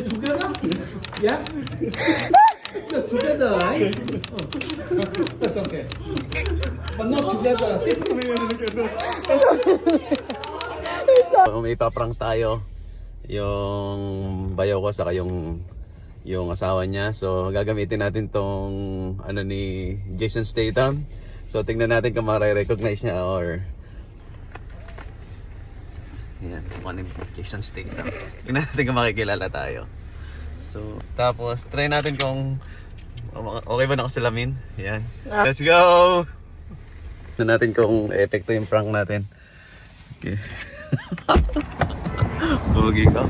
together? Yeah? You're together, right? That's okay. But not together. So, may paprank tayo. Yung bayaw ko saka yung asawa niya. So gagamitin natin tong ano ni Jason Statham. So tingnan natin kung ma-recognize niya or yan, kung ano yung Jason Statham. Tingnan natin kung makikilala tayo. So tapos try natin kung okay ba nakasalamin. Yan. Let's go! Tingnan natin kung epekto yung prank natin. Okay. Pogi ko.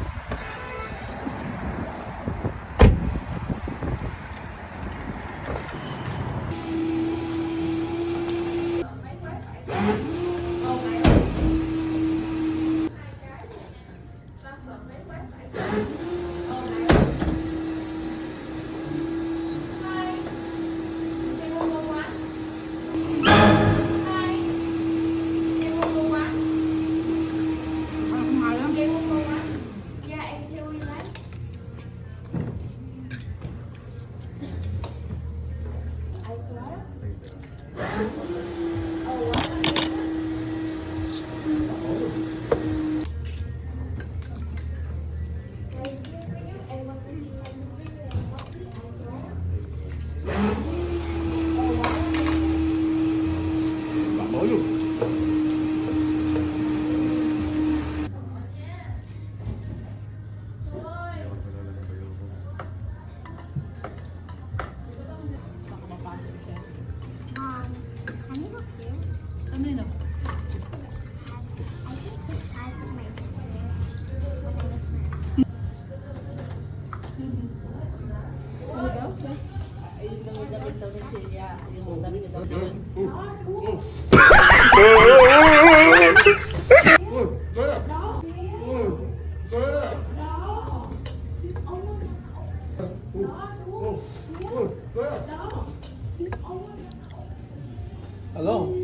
Hello.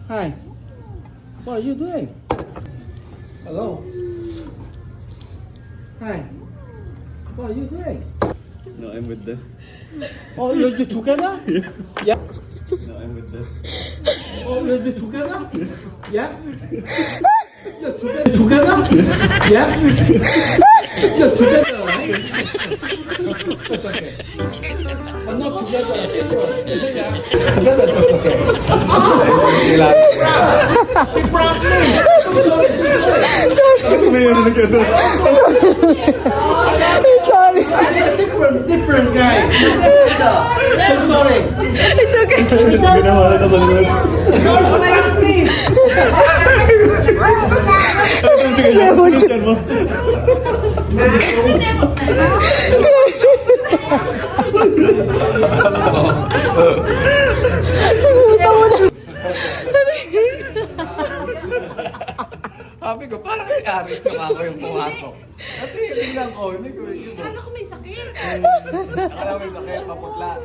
Hi. What are you doing? Hello. Hi. What are you doing? No, I'm with them. Oh, you're together? Yeah. No, I'm with them. Oh, you're together? Yeah. You're together? Yeah. You're together, right? That's okay. But not together. Together, that's okay. He brought me. Sorry. Different guy. So sorry. It's okay. Don't forget me. Sabi ko, parang si Aris na ako yung pumasok. At biglang ko, hindi ko yun. Ano ko may sakit? Akala may sakit, maputla.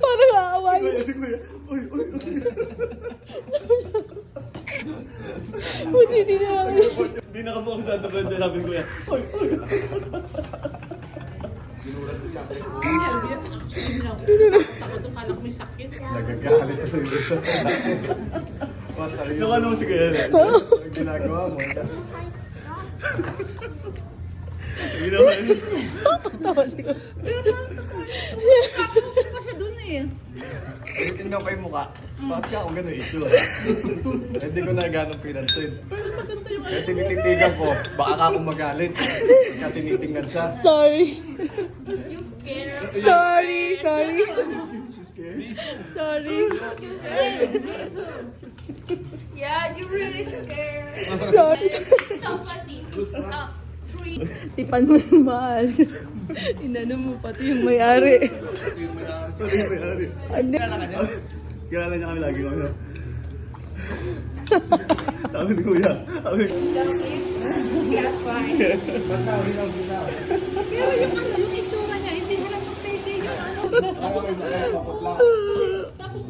Parang aaway. Buti di na kami. Hindi nakabukas sa ito, pero sabi ko yan. Takot ang kala ko may sakit. Nagagalit sa iyo sa What are you? Ano si Kuya? Ang ginagawa mo? Tawa siguro. Kapag ko siya dun eh. Tingnan ko yung mukha. Bakit ka ako gano'n issue? Hindi ko na gano'ng pinansin. Kaya tinititigan ko, baka ka ako magalit. Kaya tinitingnan siya. Sorry. Sorry. Sorry. Sorry. Yeah, you really scared. Sorry. Somebody. Tipan mo yung mahal. Inano mo pati yung may-ari. Hindi. Kilala niya kami lagi kami. Sabi ni Kuya. That's fine. Pero yung yung itsura niya, hindi halang pwede yung ano. Ano may sakit, maputla. Tapos,